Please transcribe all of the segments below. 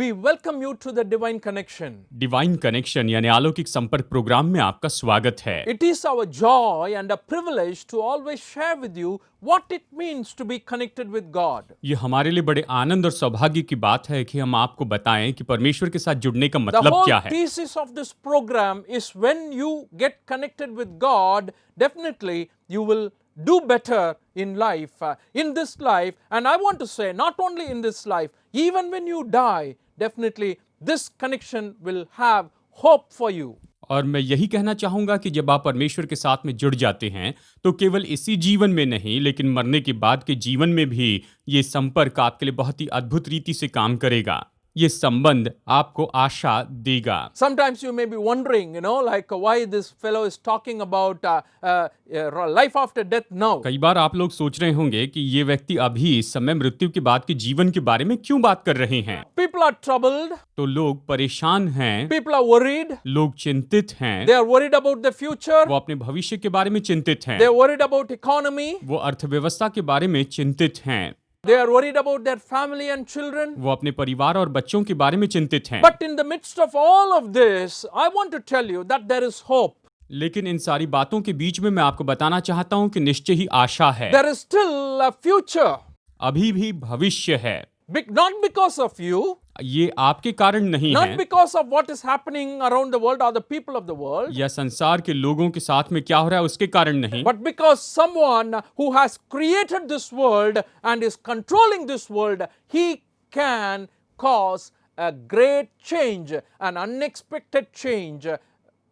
we welcome you to the Divine Connection. Divine connection यानी अलौकिक संपर्क प्रोग्राम में आपका स्वागत है। It is our joy and a privilege to always share with you what it means to be connected with God. ये हमारे लिए बड़े आनंद और सौभाग्य की बात है कि हम आपको बताएं कि परमेश्वर के साथ जुड़ने का The मतलब whole क्या है। thesis of this program is when you get connected with God, definitely you will do better in life, in this life. And I want to say, not only in this life, even when you die, definitely this connection will have hope for you. और मैं यही कहना चाहूंगा कि जब आप परमेश्वर के साथ में जुड़ जाते हैं तो केवल इसी जीवन में नहीं लेकिन मरने के बाद के जीवन में भी ये संपर्क आपके लिए बहुत ही अद्भुत रीति से काम करेगा। ये संबंध आपको आशा देगा। Sometimes you may be wondering, like why this fellow is talking about life after death now. कई बार आप लोग सोच रहे होंगे कि ये व्यक्ति अभी इस समय मृत्यु के बाद के जीवन के बारे में क्यों बात कर रहे हैं। People are troubled. तो लोग परेशान हैं, People are worried. लोग चिंतित हैं, They are worried about the future. वो अपने भविष्य के बारे में चिंतित हैं, They are worried about economy. वो अर्थव्यवस्था के बारे में चिंतित हैं, They are worried about their family and children. वो अपने परिवार और बच्चों के बारे में चिंतित हैं। But in the midst of all of this, I want to tell you that there is hope. लेकिन इन सारी बातों के बीच में मैं आपको बताना चाहता हूं कि निश्चय ही आशा है। There is still a future. अभी भी भविष्य है। Not because of you, ये आपके कारण नहीं not है because of what is happening around the world or the people of the world, या संसार के लोगों के साथ में क्या हो रहा है उसके कारण नहीं, but because someone who has created this world and is controlling this world, he can cause a great change, an unexpected change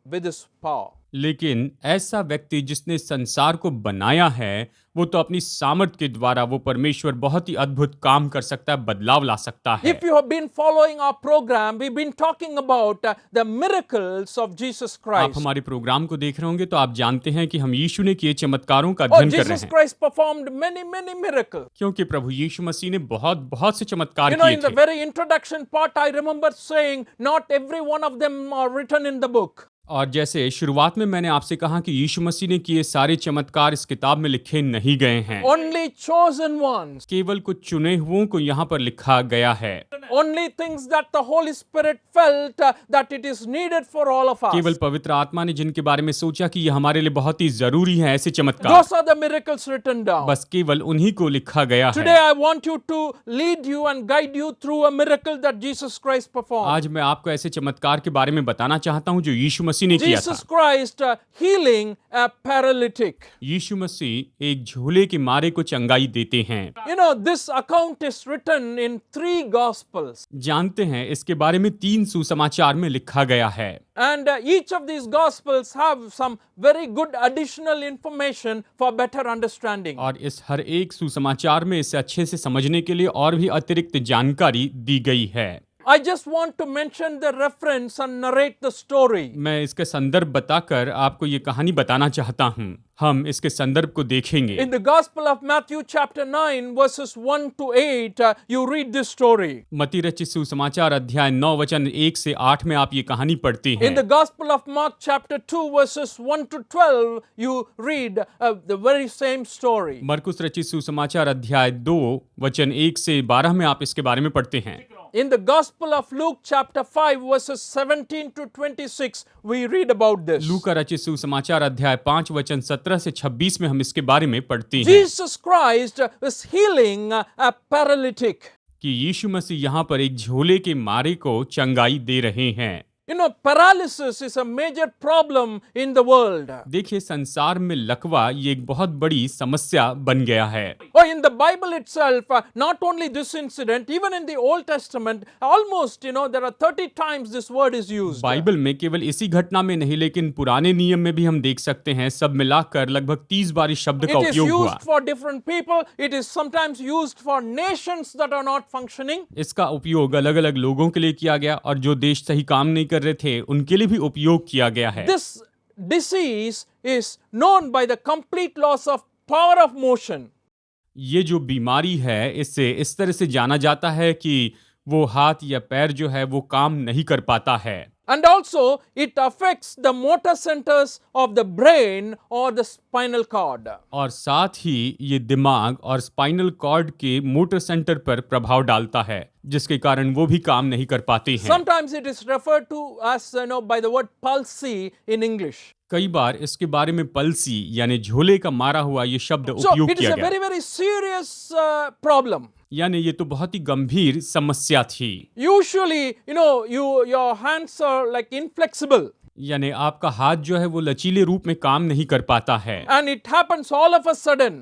with his power. लेकिन ऐसा व्यक्ति जिसने संसार को बनाया है वो तो अपनी सामर्थ के द्वारा वो परमेश्वर बहुत ही अद्भुत काम कर सकता है, बदलाव ला सकता है। If you have been following our program, we've been talking about the miracles of Jesus आप Christ. हमारे प्रोग्राम को देख रहे होंगे तो आप जानते हैं कि हम यीशु ने किए चमत्कारों का Oh, अध्ययन कर रहे Jesus हैं, Christ performed many miracles. क्योंकि प्रभु यीशु मसीह ने बहुत से चमत्कार You know, किए in the थे। very introduction part, I remember saying, not every one of them are written in the book. और जैसे शुरुआत में मैंने आपसे कहा कि यीशु मसीह ने किए सारे चमत्कार इस किताब में लिखे नहीं गए हैं, Only chosen ones. केवल कुछ चुने हुओं को यहाँ पर लिखा गया है। Only things that the Holy Spirit felt that it is needed for all of us. केवल पवित्र आत्मा ने जिनके बारे में सोचा कि ये हमारे लिए बहुत ही जरूरी है ऐसे चमत्कार, Those are the miracles written down. बस केवल उन्हीं को लिखा गया Today है। I want you to lead you and guide you through a miracle that Jesus Christ performed. आज मैं आपको ऐसे चमत्कार के बारे में बताना चाहता हूँ जो यीशु मसीह ने किया था। Jesus Christ healing a paralytic. यीशु मसीह एक झूले के मारे को चंगाई देते हैं। You know, this account is written in 3 Gospels. जानते हैं इसके बारे में 3 सुसमाचार में लिखा गया है And each of these Gospels have some very good additional information for better understanding. और इस हर एक सुसमाचार में इसे अच्छे से समझने के लिए और भी अतिरिक्त जानकारी दी गई है। I just want to mention the reference and narrate the story. मैं इसके संदर्भ बताकर आपको ये कहानी बताना चाहता हूँ। हम इसके संदर्भ को देखेंगे। In the Gospel of Matthew chapter 9 verses 1 to 8, you read this story. मत्ती रचित सुसमाचार अध्याय 9 वचन 1 से 8 में आप ये कहानी पढ़ते In the हैं। Gospel of Mark chapter 2 verses 1 to 12, you read the very same story. मरकुस रचित सुसमाचार अध्याय 2 वचन 1 से 12 में आप इसके बारे में पढ़ते हैं। In the Gospel of Luke chapter 5 verses 17 to 26, we read about this. लूका रचित सुसमाचार अध्याय 5 वचन 17 से 26 में हम इसके बारे में पढ़ते हैं Jesus Christ is healing a paralytic. कि यीशु मसीह यहाँ पर एक झोले के मारे को चंगाई दे रहे हैं। You know, paralysis is a major problem in the world. देखिए संसार में लकवा ये एक बहुत बड़ी समस्या बन गया है। Oh, in the Bible itself, not only this incident, even in the Old Testament, almost, there are 30 times this word is used. Bible में केवल इसी घटना में नहीं लेकिन पुराने नियम में भी हम देख सकते हैं सब मिलाकर लगभग 30 बार इस शब्द का It is उपयोग हुआ। used for different people. It is sometimes used for nations that are not functioning. इसका उपयोग अलग अलग लोगों के लिए किया गया और जो देश सही काम नहीं कर रहे थे उनके लिए भी उपयोग किया गया है। This disease is known by the complete loss of power of motion. ये जो बीमारी है इससे इस तरह से जाना जाता है कि वो हाथ या पैर जो है वो काम नहीं कर पाता है। And also it affects the motor centers of the brain or the spinal cord. और साथ ही ये दिमाग और स्पाइनल कॉर्ड के मोटर सेंटर पर प्रभाव डालता है, जिसके कारण वो भी काम नहीं कर पाते हैं। Sometimes it is referred to as by the word palsy in English. कई बार इसके बारे में पल्सी यानी झोले का मारा हुआ ये शब्द So उपयोग it is किया a गया। very, very serious problem. यानी ये तो बहुत ही गंभीर समस्या थी। Usually, your hands are like inflexible, यानी आपका हाथ जो है वो लचीले रूप में काम नहीं कर पाता है, and it happens all of a sudden.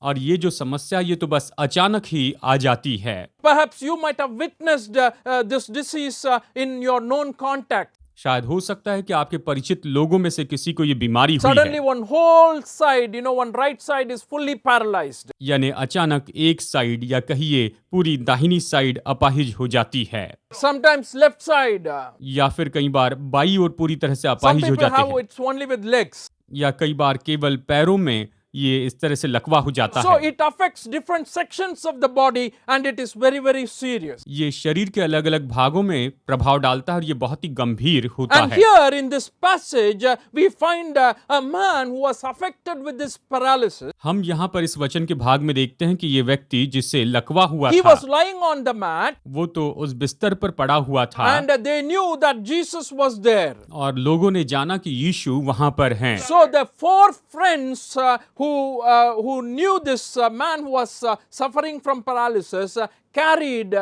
और ये जो समस्या ये तो बस अचानक ही आ जाती है। Perhaps you might have witnessed this disease in your known contact. शायद हो सकता है कि आपके परिचित लोगों में से किसी को ये बीमारी हुई Suddenly, है, one whole side, one right side is fully paralyzed. यानी अचानक एक साइड या कहिए पूरी दाहिनी साइड अपाहिज हो जाती है, Sometimes left side. या फिर कई बार बाई ओर पूरी तरह से Some अपाहिज हो people जाते have हैं, it's only with legs. या कई बार केवल पैरों में ये इस तरह से लकवा हो जाता So है। it affects different sections of the body, and it is very, very serious. ये शरीर के अलग अलग भागों में प्रभाव डालता है और ये बहुत ही गंभीर होता And है। here in this passage, we find a man who was affected with this paralysis. हम यहाँ पर इस वचन के भाग में देखते हैं कि ये व्यक्ति जिससे लकवा हुआ He था, was lying on the mat, वो तो उस बिस्तर पर पड़ा हुआ था, and they knew that Jesus was there. और लोगों ने जाना कि यीशु वहां पर हैं। So the four friends who knew this man who was suffering from paralysis carried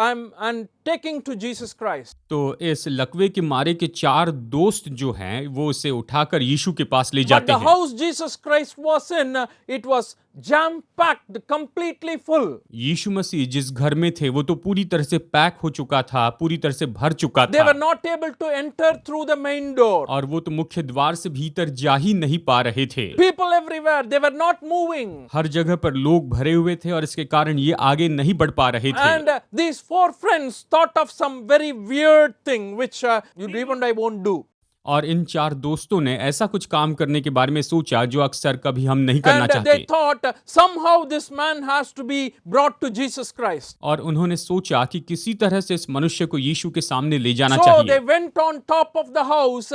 and taking to Jesus Christ. तो इस लकवे के मारे के 4 दोस्त जो हैं वो उसे उठाकर यीशु के पास ले But जाते the हैं। house Jesus Christ was in, it was jam-packed, completely full. यीशु मसीह जिस घर में थे वो तो पूरी तरह से पैक हो चुका था, पूरी तरह से भर चुका They था, were not able to enter through the main door. और वो तो मुख्य द्वार से भीतर जा ही नहीं पा रहे थे। People everywhere, they were not moving. हर जगह पर लोग भरे हुए थे और इसके कारण ये आगे नहीं बढ़ पा रहे थे। And these four friends thought of some very weird thing which you even I won't do. और इन 4 दोस्तों ने ऐसा कुछ काम करने के बारे में सोचा जो अक्सर कभी हम नहीं करना And they चाहते, thought somehow this man has to be brought to Jesus Christ. और उन्होंने सोचा कि किसी तरह से इस मनुष्य को यीशु के सामने ले जाना So they चाहिए। went on top of the house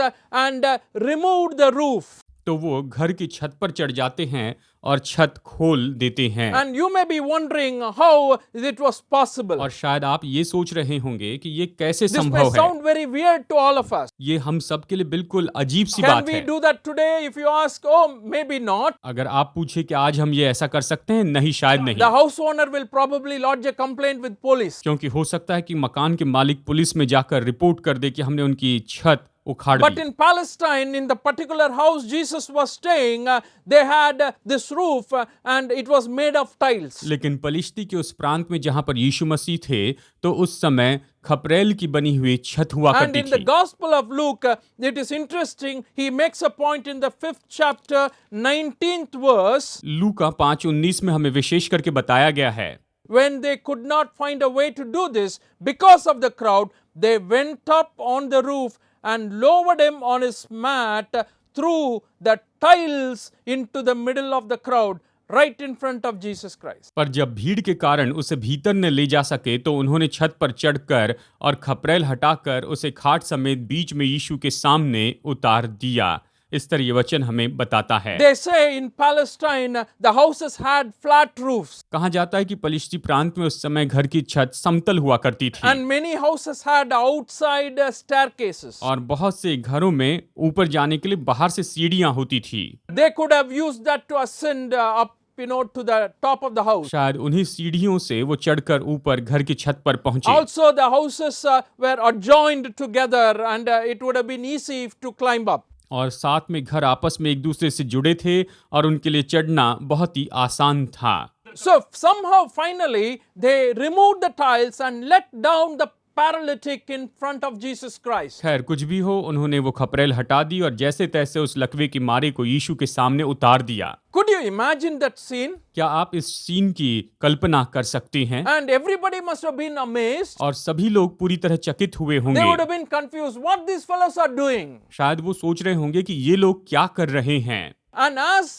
and removed the roof. तो वो घर की छत पर चढ़ जाते हैं और छत खोल देते हैं। And you may be wondering how it was possible. और शायद आप ये सोच रहे होंगे कि ये कैसे This may संभव है। sound very weird to all of us. ये हम सब के लिए बिल्कुल अजीब सी Can बात we है। do that today? If you ask, oh, maybe not. अगर आप पूछे कि आज हम ये ऐसा कर सकते हैं, नहीं, शायद नहीं, The house owner will probably lodge a complaint with police. क्योंकि हो सकता है कि मकान के मालिक पुलिस में जाकर रिपोर्ट कर दे कि हमने उनकी छत उखाड़ But the. in Palestine, in the particular house Jesus was staying, they had this roof and it was made of tiles. लेकिन पलिश्ती के उस प्रांत में जहां पर यीशु मसीह थे तो उस समय खपरेल की बनी हुई छत हुआ And करती in the थी। Gospel of Luke, it is interesting, he makes a point in the 5th chapter, 19th verse, लूका 5:19 में हमें विशेष करके बताया गया है, when they could not find a way to do this because of the crowd, they went up on the roof and lowered him on his mat through the tiles into the middle of the crowd, right in front of Jesus Christ. पर जब भीड़ के कारण उसे भीतर न ले जा सके तो उन्होंने छत पर चढ़कर और खपरेल हटाकर उसे खाट समेत बीच में यीशु के सामने उतार दिया। इस तरह ये वचन हमें बताता है। They say in Palestine, the houses had flat roofs, कहा जाता है कि पलिश्ती प्रांत में उस समय घर की छत समतल हुआ करती थी, and many houses had outside staircases. और बहुत से घरों में ऊपर जाने के लिए बाहर से सीढ़ियां होती थी। They could have used that to ascend up, to the top of the house. शायद उन्हीं सीढ़ियों से वो चढ़कर ऊपर घर की छत पर पहुंचे। Also, the houses were adjoined together, and it would have been easy to climb up. और साथ में घर आपस में एक दूसरे से जुड़े थे और उनके लिए चढ़ना बहुत ही आसान था। So somehow finally they removed the tiles and let down the paralytic in front of Jesus Christ. खैर कुछ भी हो, उन्होंने वो खपरेल हटा दी और जैसे तैसे उस लकवे के मारे को यीशु के सामने उतार दिया। Could you imagine that scene? क्या आप इस सीन की कल्पना कर सकते हैं? And everybody must have been amazed. और सभी लोग पूरी तरह चकित हुए They would होंगे। have been confused what these fellows are doing. शायद वो सोच रहे होंगे कि ये लोग क्या कर रहे हैं। And as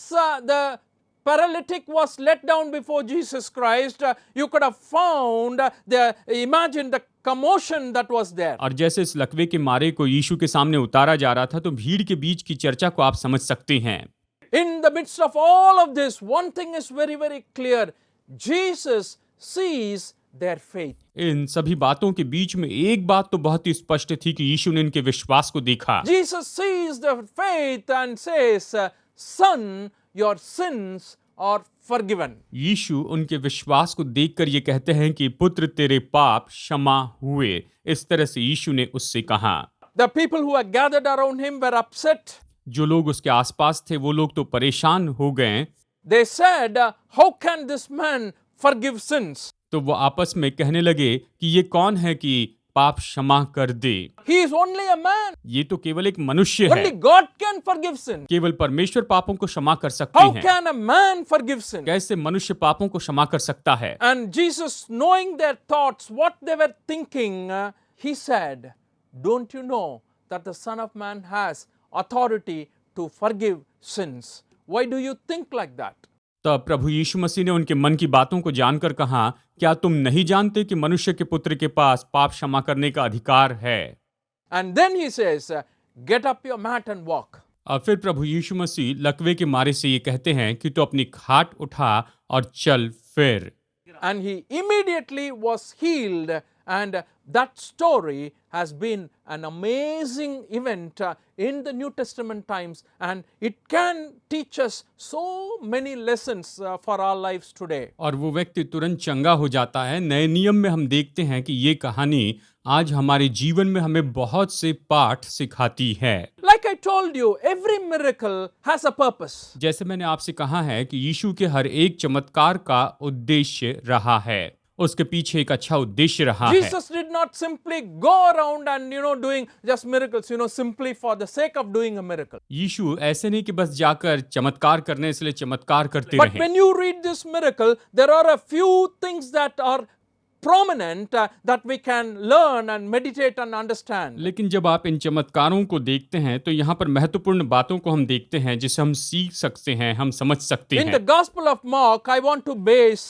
the paralytic was let down before Jesus Christ, you could have found imagine the commotion that was there. और जैसे इस लकवे के मारे को यीशु के सामने उतारा जा रहा था तो भीड़ के बीच की चर्चा को आप समझ सकते हैं। In the midst of all of this, one thing is very, very clear. Jesus sees their faith. इन सभी बातों के बीच में एक बात तो बहुत ही स्पष्ट थी कि यीशु ने इनके विश्वास को देखा। Jesus sees their faith and says, Son, your sins are forgiven. यीशु उनके विश्वास को देखकर ये कहते हैं कि पुत्र तेरे पाप क्षमा हुए। इस तरह से यीशु ने उससे कहा। The people who were gathered around him were upset. जो लोग उसके आसपास थे वो लोग तो परेशान हो गए। They said, how can this man forgive sins? तो वो आपस में कहने लगे कि ये कौन है कि पाप क्षमा कर दे। He is only a man. ये तो केवल एक मनुष्य है। Only God can forgive sin. केवल परमेश्वर पापों को क्षमा कर सकते How हैं। can a man forgive sin? कैसे मनुष्य पापों को क्षमा कर सकता है? And Jesus, knowing their thoughts, what they were thinking, he said, don't you know that the Son of Man has authority to forgive sins? Why do you think like that? तब प्रभु यीशु मसीह ने उनके मन की बातों को जानकर कहा, क्या तुम नहीं जानते कि मनुष्य के पुत्र के पास पाप क्षमा करने का अधिकार है? And then he says, get up your mat and walk. और फिर प्रभु यीशु मसीह लकवे के मारे से ये कहते हैं कि तो अपनी खाट उठा और चल फिर। And he immediately was healed, and that story has been an amazing event in the New Testament times, and it can teach us so many lessons for our lives today. और वो व्यक्ति तुरंत चंगा हो जाता है। नए नियम में हम देखते हैं कि ये कहानी आज हमारे जीवन में हमें बहुत से पाठ सिखाती है। Like I told you, every miracle has a purpose. जैसे मैंने आपसे कहा है कि यीशु के हर एक चमत्कार का उद्देश्य रहा है, उसके पीछे एक अच्छा उद्देश्य रहा है। Jesus did not simply go around and doing just miracles, simply for the sake of doing a miracle. यीशु ऐसे नहीं कि बस जाकर चमत्कार करने इसलिए चमत्कार करते But रहे। when you read this miracle, there are a few things that are prominent that we can learn and meditate and understand. लेकिन जब आप इन चमत्कारों को देखते हैं तो यहाँ पर महत्वपूर्ण बातों को हम देखते हैं जिसे हम सीख सकते हैं, हम समझ सकते In हैं। the Gospel of Mark, I want to base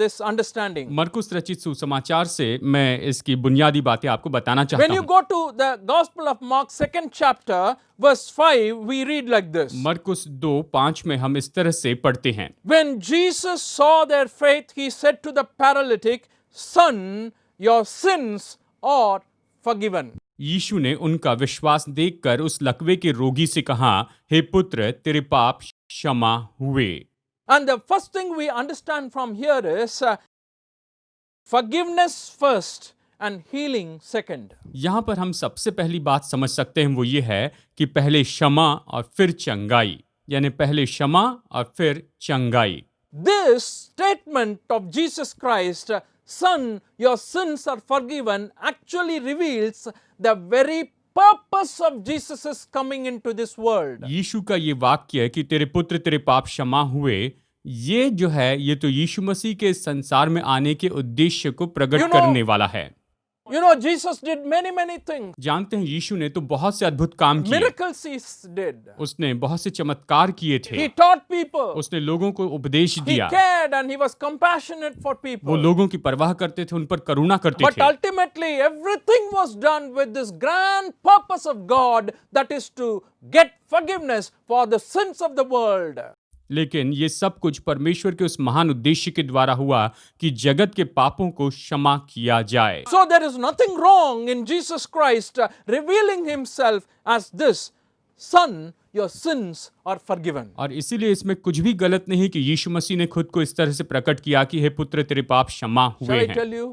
this understanding. मरकुस रचित सुसमाचार से मैं इसकी बुनियादी बातें आपको बताना When चाहता you हूँ। go to the Gospel of Mark, 2nd chapter, verse 5, we read like this. मरकुस 2:5 में हम इस तरह से पढ़ते हैं। When Jesus saw their faith, he said to the paralytic, Son, your sins are forgiven. यीशु ने उनका विश्वास देखकर उस लकवे के रोगी से कहा, हे पुत्र तेरे पाप क्षमा हुए। And the first thing we understand from here is forgiveness first and healing second. यहाँ पर हम सबसे पहली बात समझ सकते हैं वो ये है कि पहले क्षमा और फिर चंगाई, यानी पहले क्षमा और फिर चंगाई। This statement of Jesus Christ, Son, your sins are forgiven, actually reveals the very purpose of Jesus' coming into this world. यीशु का ये वाक्य कि तेरे पुत्र तेरे पाप क्षमा हुए, ये जो है ये तो यीशु मसीह के संसार में आने के उद्देश्य को प्रकट करने वाला है। Jesus did many things. जानते हैं यीशु ने तो बहुत से अद्भुत काम किए। Miracles he did. उसने बहुत से चमत्कार किए थे। He taught people. उसने लोगों को उपदेश He दिया। cared and he was compassionate for वो people. लोगों की परवाह करते थे, उन पर करुणा करते But थे। ultimately, everything was done with this grand purpose of God, that is to get forgiveness for the sins of the world. लेकिन ये सब कुछ परमेश्वर के उस महान उद्देश्य के द्वारा हुआ कि जगत के पापों को क्षमा किया जाए। So there is nothing wrong in Jesus Christ revealing himself as this, Son, your sins are forgiven. और इसीलिए इसमें कुछ भी गलत नहीं कि यीशु मसीह ने खुद को इस तरह से प्रकट किया कि हे पुत्र तेरे पाप क्षमा Shall हुए I हैं। tell you,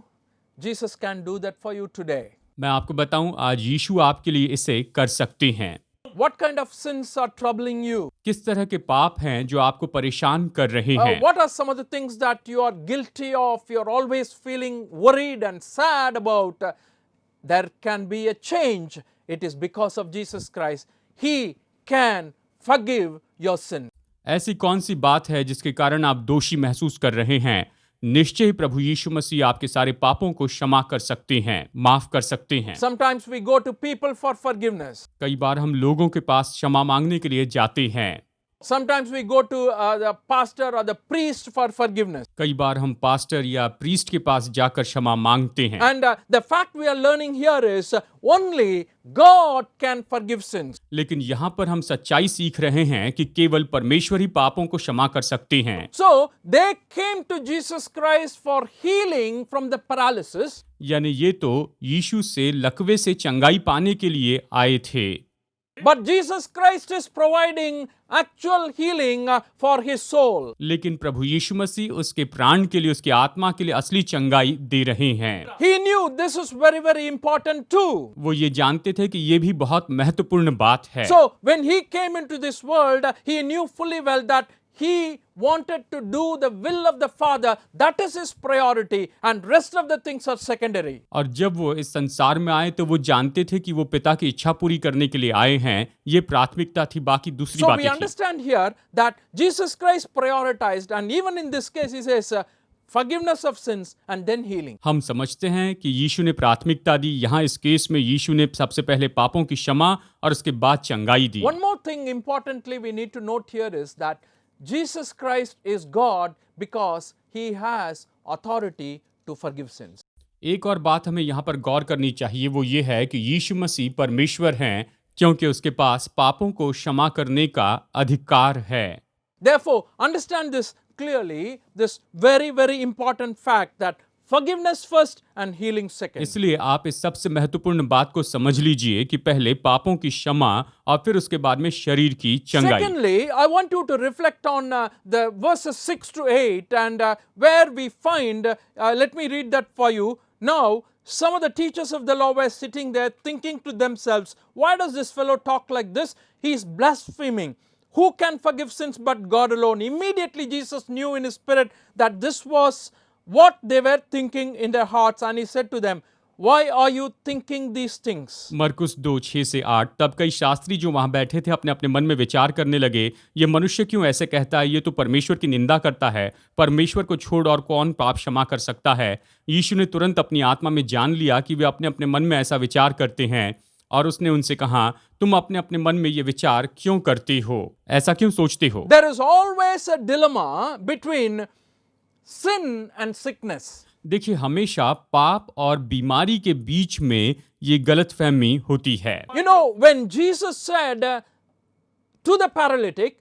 Jesus can do that for you today. मैं आपको बताऊं, आज यीशु आपके लिए इसे कर सकते हैं। What kind of sins are troubling you? किस तरह के पाप हैं जो आपको परेशान कर रहे हैं? What are some of the things that you are guilty of, you're always feeling worried and sad about? There can be a change. It is because of Jesus Christ. He can forgive your sin. ऐसी कौन सी बात है जिसके कारण आप दोषी महसूस कर रहे हैं? निश्चय ही प्रभु यीशु मसीह आपके सारे पापों को क्षमा कर सकते हैं, माफ कर सकते हैं। Sometimes we go to people for forgiveness. कई बार हम लोगों के पास क्षमा मांगने के लिए जाते हैं। Sometimes we go to the pastor or the priest for forgiveness. कई बार हम पास्टर या प्रीस्ट के पास जाकर क्षमा मांगते हैं, And the fact we are learning here is only God can forgive sins. लेकिन यहाँ पर हम सच्चाई सीख रहे हैं कि केवल परमेश्वर ही पापों को क्षमा कर सकते हैं। So they came to Jesus Christ for healing from the paralysis. यानी ये तो यीशु से लकवे से चंगाई पाने के लिए आए थे, But Jesus Christ is providing actual healing for his soul. लेकिन प्रभु यीशु मसीह उसके प्राण के लिए, उसकी आत्मा के लिए असली चंगाई दे रहे हैं। He knew this is very, very important too. वो ये जानते थे कि ये भी बहुत महत्वपूर्ण बात है। So when he came into this world, he knew fully well that he wanted to do the will of the Father. That is his priority, and rest of the things are secondary. और जब वो इस संसार में आए तो वो जानते थे कि वो पिता की इच्छा पूरी करने के लिए आए हैं, ये प्राथमिकता थी, बाकी दूसरी So we बातें थी। understand here that Jesus Christ prioritized, and even in this case he says forgiveness of sins and then healing. हम समझते हैं कि यीशु ने प्राथमिकता दी। यहाँ इस केस में यीशु ने सबसे पहले पापों की क्षमा और उसके बाद चंगाई दी। One more thing importantly we need to note here is that Jesus Christ is God because he has authority to forgive sins. एक और बात हमें यहाँ पर गौर करनी चाहिए, वो ये है कि यीशु मसीह परमेश्वर हैं क्योंकि उसके पास पापों को क्षमा करने का अधिकार है। Therefore, understand this clearly, this very, very important fact that forgiveness first and healing second. इसलिए आप इस सबसे महत्वपूर्ण बात को समझ लीजिए कि पहले पापों की क्षमा और फिर उसके बाद में शरीर की चंगाई। Secondly, I want you to reflect on the verses 6 to 8 and where we find, let me read that for you. Now, some of the teachers of the law were sitting there thinking to themselves, why does this fellow talk like this? He is blaspheming. Who can forgive sins but God alone? Immediately Jesus knew in his spirit that this was what they were thinking in their hearts, and he said to them, why are you thinking these things? मरकुस 2:6-8। तब कई शास्त्री जो वहां बैठे थे अपने अपने मन में विचार करने लगे, ये मनुष्य क्यों ऐसे कहता है? ये तो परमेश्वर की निंदा करता है। परमेश्वर को छोड़ और कौन पाप क्षमा कर सकता है? यीशु ने तुरंत अपनी आत्मा में जान लिया कि वे अपने अपने मन में ऐसा विचार करते हैं, और उसने उनसे कहा, तुम अपने अपने मन में ये विचार क्यों करते हो? ऐसा क्यों सोचते हो? There is always a dilemma between sin and sickness. देखिए, हमेशा पाप और बीमारी के बीच में ये गलतफहमी होती है। You know, when Jesus said to the paralytic,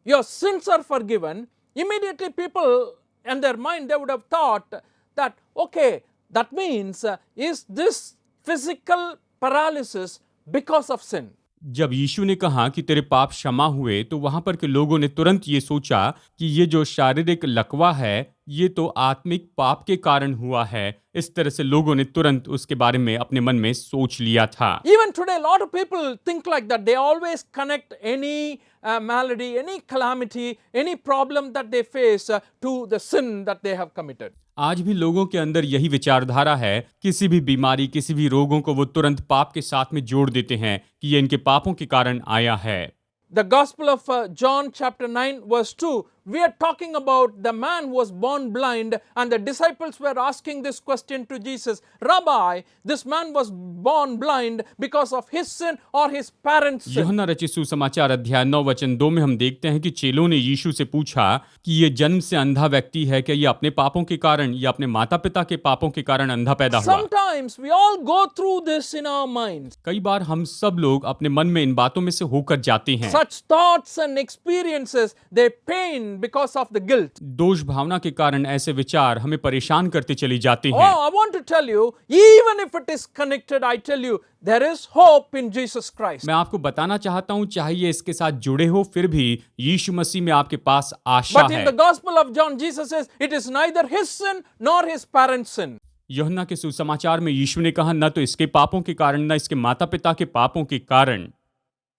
your sins are forgiven, immediately people in their mind, they would have thought that, okay, that means is this physical paralysis because of sin? जब यीशु ने कहा कि तेरे पाप क्षमा हुए, तो वहां पर के लोगों ने तुरंत ये सोचा कि ये जो शारीरिक लकवा है, ये तो आत्मिक पाप के कारण हुआ है। इस तरह से लोगों ने तुरंत उसके बारे में अपने मन में सोच लिया था। Even today, a lot of people think like that. They always connect any malady, any calamity, any problem that they face to the sin that they have committed. आज भी लोगों के अंदर यही विचारधारा है, किसी भी बीमारी, किसी भी रोगों को वो तुरंत पाप के साथ में जोड़ देते हैं कि ये इनके पापों के कारण आया है। The Gospel of John chapter 9 verse 2, we are talking about the man who was born blind, and the disciples were asking this question to Jesus, Rabbi, this man was born blind because of his sin or his parents' sin? यूहन्ना रचित सुसमाचार अध्याय 9:2 में हम देखते हैं कि चेलों ने यीशु से पूछा कि ये जन्म से अंधा व्यक्ति है, क्या ये अपने पापों के कारण या अपने माता पिता के पापों के कारण अंधा पैदा हुआ? Sometimes we all go through this in our minds. कई बार हम सब लोग अपने मन में इन बातों में से होकर जाते हैं। Such thoughts and experiences, they pain because of the guilt. दोष भावना के कारण ऐसे विचार हमें परेशान करते चले जाते Oh, हैं। I want to tell you, even if it is connected, I tell you, there is hope in Jesus Christ. मैं आपको बताना चाहता हूं, चाहे ये इसके साथ जुड़े हो, फिर भी यीशु मसीह में आपके पास आशा But in है। the Gospel of John, Jesus says, it is neither his sin nor his parents' sin. यूहन्ना के सुसमाचार में यीशु ने कहा, न तो इसके पापों के कारण, न इसके माता पिता के पापों के कारण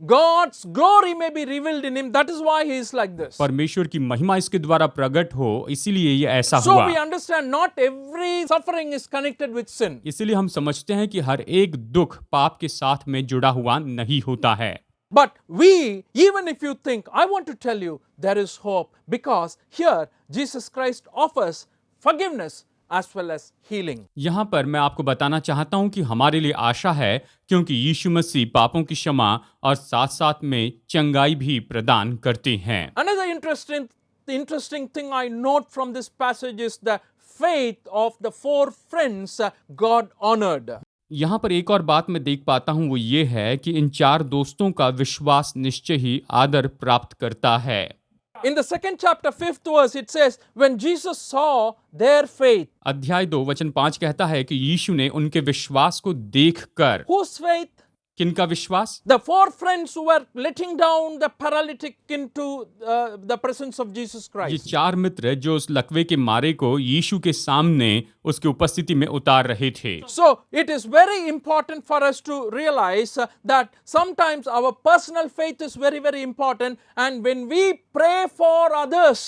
God's glory may be revealed in him. That is why he is like this. परमेश्वर की महिमा इसके द्वारा प्रकट हो, इसीलिए ये ऐसा So हुआ। we understand not every suffering is connected with sin. इसीलिए हम समझते हैं कि हर एक दुख पाप के साथ में जुड़ा हुआ नहीं होता है। But we, even if you think, I want to tell you, there is hope, because here Jesus Christ offers forgiveness as well as healing. यहाँ पर मैं आपको बताना चाहता हूँ कि हमारे लिए आशा है, क्योंकि यीशु मसीह पापों की क्षमा और साथ-साथ में चंगाई भी प्रदान करते हैं। Another interesting thing I note from this passage is the faith of the four friends God honored. यहाँ पर एक और बात मैं देख पाता हूँ, वो ये है कि इन 4 दोस्तों का विश्वास निश्चय ही आदर प्राप्त करता है। In the second chapter, 5th verse, it says, when Jesus saw their faith. अध्याय 2 वचन 5 कहता है कि यीशु ने उनके विश्वास को देखकर। Whose faith? किनका विश्वास? The four friends who were letting down the paralytic into the presence of Jesus ये Christ. 4 मित्र जो उस लकवे के मारे को यीशु के सामने उसकी उपस्थिति में उतार रहे थे। So it is very important for us to realize that sometimes our personal faith is very, very important, and when we pray for others,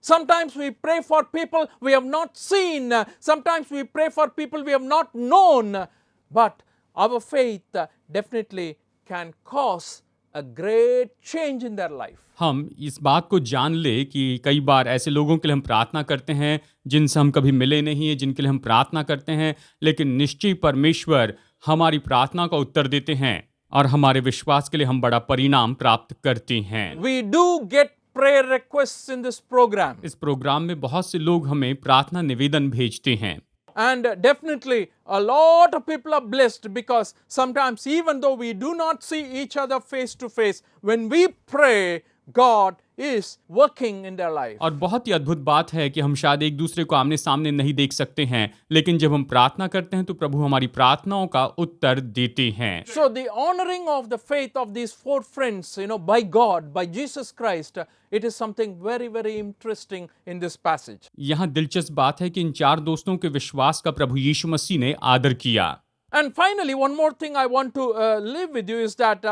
sometimes we pray for people we have not seen, sometimes we pray for people we have not known, but our faith definitely can cause a great change in their life. हम इस बात को जान ले कि कई बार ऐसे लोगों के लिए हम प्रार्थना करते हैं जिनसे हम कभी मिले नहीं हैं, जिनके लिए हम प्रार्थना करते हैं, लेकिन निश्चय परमेश्वर हमारी प्रार्थना का उत्तर देते हैं और हमारे विश्वास के लिए हम बड़ा परिणाम प्राप्त करते हैं। We do get prayer requests in this program. इस प्रोग्राम में बहुत से लोग हमें प्रार्थना निवेदन भेजते हैं। And definitely a lot of people are blessed, because sometimes even though we do not see each other face to face, when we pray, God is working in their life. और बहुत ही अद्भुत बात है कि हम शायद एक दूसरे को आमने सामने नहीं देख सकते हैं, लेकिन जब हम प्रार्थना करते हैं तो प्रभु हमारी प्रार्थनाओं का उत्तर देते हैं। So the honoring of the faith of these four friends, by God, by Jesus Christ, it is something very, very interesting in this passage. यहाँ दिलचस्प बात है कि इन 4 दोस्तों के विश्वास का प्रभु यीशु मसीह ने आदर किया। And finally, one more thing I want to leave with you is that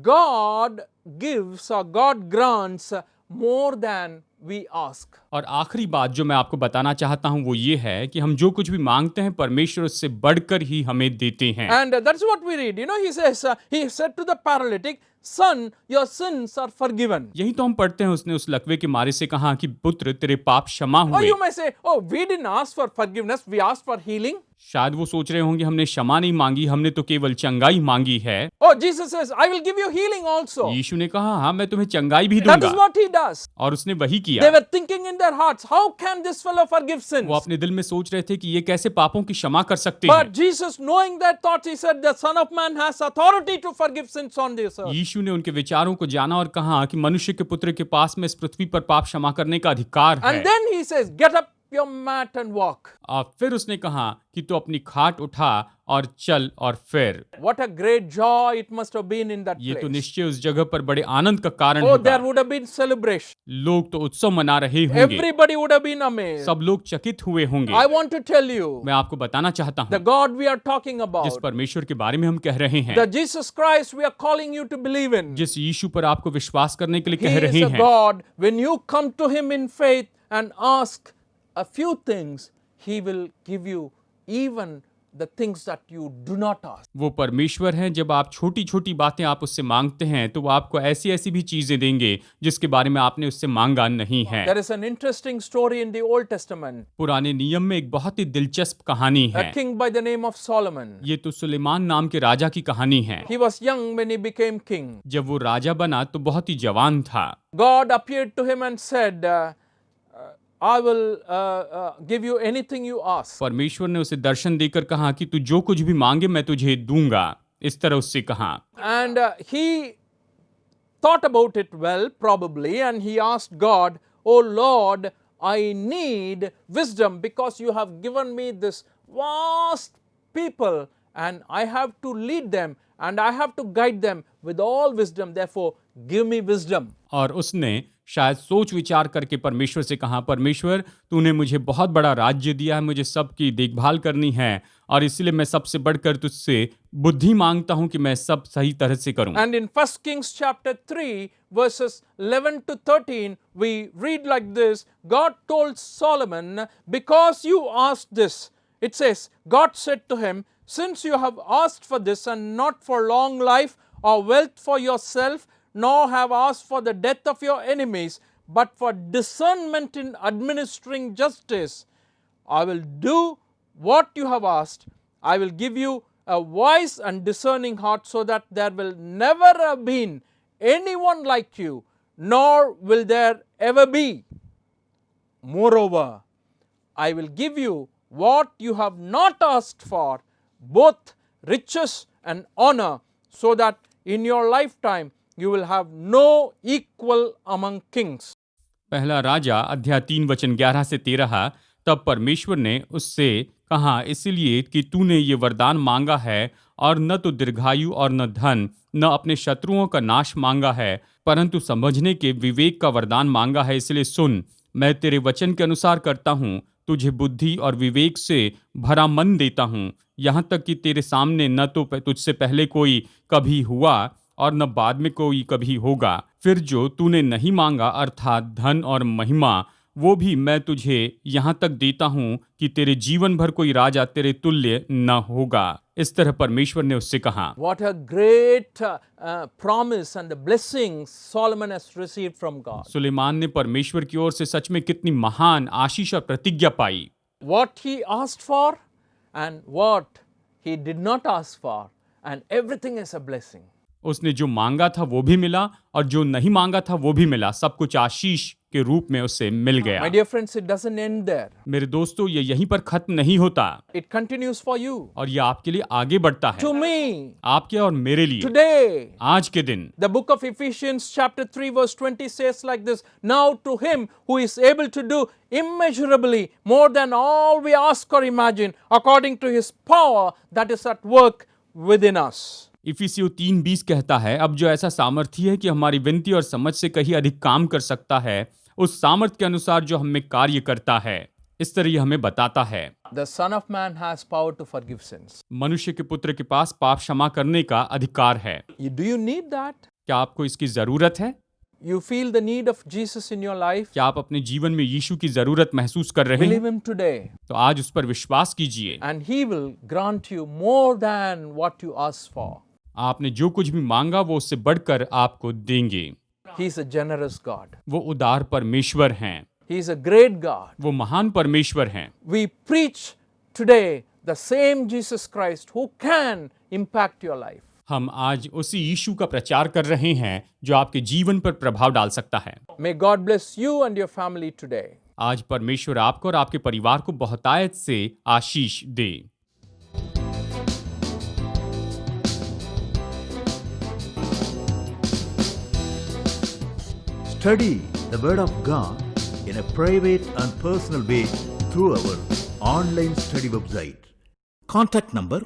God gives or God grants more than we ask. और आखिरी बात जो मैं आपको बताना चाहता हूँ वो ये है कि हम जो कुछ भी मांगते हैं परमेश्वर उससे बढ़कर ही हमें देते हैं। And that's what we read. He says, he said to the paralytic, son, your sins are forgiven. यही तो हम पढ़ते हैं, उसने उस लकवे के मारे से कहा कि पुत्र तेरे पाप क्षमा Or हुए। you may say, oh, we didn't ask for forgiveness, we asked for healing. शायद वो सोच रहे होंगे हमने क्षमा नहीं मांगी, हमने तो केवल चंगाई मांगी है। Oh, Jesus says, I will give you healing also. यीशु ने कहा हाँ मैं तुम्हें चंगाई भी That दूंगा, is what he does. और उसने वही They किया। were thinking in their hearts, how can this fellow forgive sins? वो अपने दिल में सोच रहे थे कि ये कैसे पापों की क्षमा कर सकते हैं। But Jesus, knowing that thought, he said, the Son of Man has authority to forgive sins on this earth. यीशु ने उनके विचारों को जाना और कहा कि मनुष्य के पुत्र के पास में इस पृथ्वी पर पाप क्षमा करने का अधिकार है। And then he says, get up your mat and walk. और फिर उसने कहा कि तू अपनी खाट उठा और चल और फिर। What a great joy it must have been in that ये तो place. निश्चय उस जगह पर बड़े आनंद का कारण Oh, there होगा। would have been celebration. लोग तो उत्सव मना रहे होंगे, Everybody would have been amazed. सब लोग चकित हुए होंगे। I want to tell you, मैं आपको बताना चाहता the हूँ God we are talking जिस about, परमेश्वर के बारे में हम कह रहे हैं, the Jesus Christ we are calling you to believe in, जिस यीशु पर आपको विश्वास करने के लिए He कह is रहे a हैं, God. When you come to Him in faith and ask a few things, He will give you even the things that you do not ask. वो परमेश्वर हैं। जब आप छोटी छोटी बातें आप उससे मांगते हैं तो वो आपको ऐसी ऐसी भी चीजें देंगे जिसके बारे में आपने उससे मांगा नहीं है। There is an interesting story in the Old Testament. पुराने नियम में एक बहुत ही दिलचस्प कहानी A है। king by the name of Solomon. ये तो सुलेमान नाम के राजा की कहानी है। He was young when he became king. जब वो राजा बना तो बहुत ही जवान था। God appeared to him and said, I will give you anything you ask. परमेश्वर ने उसे दर्शन देकर कहा कि तू जो कुछ भी मांगे मैं तुझे दूंगा। इस तरह उससे कहा। And he thought about it well, probably, and he asked God, Oh Lord, I need wisdom because you have given me this vast people and I have to lead them and I have to guide them with all wisdom. Therefore, give me wisdom. और उसने शायद सोच विचार करके परमेश्वर से कहा, परमेश्वर तूने मुझे बहुत बड़ा राज्य दिया है, मुझे सबकी देखभाल करनी है और इसलिए मैं सबसे बढ़कर तुझसे बुद्धि मांगता हूं कि मैं सब सही तरह से करूं। And in 1 Kings chapter 3 verses 11 to 13 we read like this, God told Solomon, because you asked this, it says, God said to him, since you have asked for this and not for long life or wealth for yourself, nor have asked for the death of your enemies, but for discernment in administering justice, I will do what you have asked. I will give you a wise and discerning heart, so that there will never have been anyone like you, nor will there ever be. Moreover, I will give you what you have not asked for, both riches and honor, so that in your lifetime you will have no equal among kings. पहला राजा अध्याय 3 वचन 11 से 13। तब परमेश्वर ने उससे कहा, इसलिए कि तूने ये वरदान मांगा है, और न तो दीर्घायु और न धन, न अपने शत्रुओं का नाश मांगा है, परंतु समझने के विवेक का वरदान मांगा है। इसलिए सुन, मैं तेरे वचन के अनुसार करता हूँ, तुझे बुद्धि और विवेक से भरा मन देता हूँ, यहाँ तक कि तेरे सामने न तो तुझसे पहले कोई कभी हुआ और न बाद में कोई कभी होगा। फिर जो तूने नहीं मांगा, अर्थात धन और महिमा, वो भी मैं तुझे यहाँ तक देता हूँ कि तेरे जीवन भर कोई राजा तेरे तुल्य न होगा। इस तरह परमेश्वर ने उससे कहा। What a great promise and the blessings Solomon has received from God. Suleman ने परमेश्वर की ओर से सच में कितनी महान आशीष और प्रतिज्ञा पाई। What he asked for and what he did not ask for, and everything is a blessing. उसने जो मांगा था वो भी मिला, और जो नहीं मांगा था वो भी मिला। सब कुछ आशीष के रूप में उससे मिल गया। My dear friends, it doesn't end there. मेरे दोस्तों, ये यहीं पर खत्म नहीं होता, It continues for you, और ये आपके लिए आगे बढ़ता है, to me, आपके और मेरे लिए। today. आज के दिन The book of Ephesians chapter 3 verse 20 says like this, Now to him who is able to do immeasurably more than all we ask or imagine, according to his power that is at work within us. इफिसियों 3:20 कहता है, अब जो ऐसा सामर्थ्य है कि हमारी विनती और समझ से कहीं अधिक काम कर सकता है, उस सामर्थ्य के अनुसार जो हम में कार्य करता है। इस तरह यह हमें बताता है, The Son of Man has power to forgive sins. मनुष्य के पुत्र के पास पाप क्षमा करने का अधिकार है। Do you need that? क्या आपको इसकी जरूरत है? You feel the need of Jesus in your life? क्या आप अपने जीवन में यीशु की जरूरत महसूस कर रहे हैं? Believe him today, तो आज उस पर विश्वास कीजिए। and he will grant you more than what you ask for. आपने जो कुछ भी मांगा वो उससे बढ़कर आपको देंगे। He is a generous God. वो उदार परमेश्वर हैं, He is a great God. वो महान परमेश्वर हैं। We preach today the same Jesus Christ who can impact your life. हम आज उसी यीशु का प्रचार कर रहे हैं जो आपके जीवन पर प्रभाव डाल सकता है। May God bless you and your family today. आज परमेश्वर आपको और आपके परिवार को बहुतायत से आशीष दे। Study the Word of God in a private and personal way through our online study website. Contact number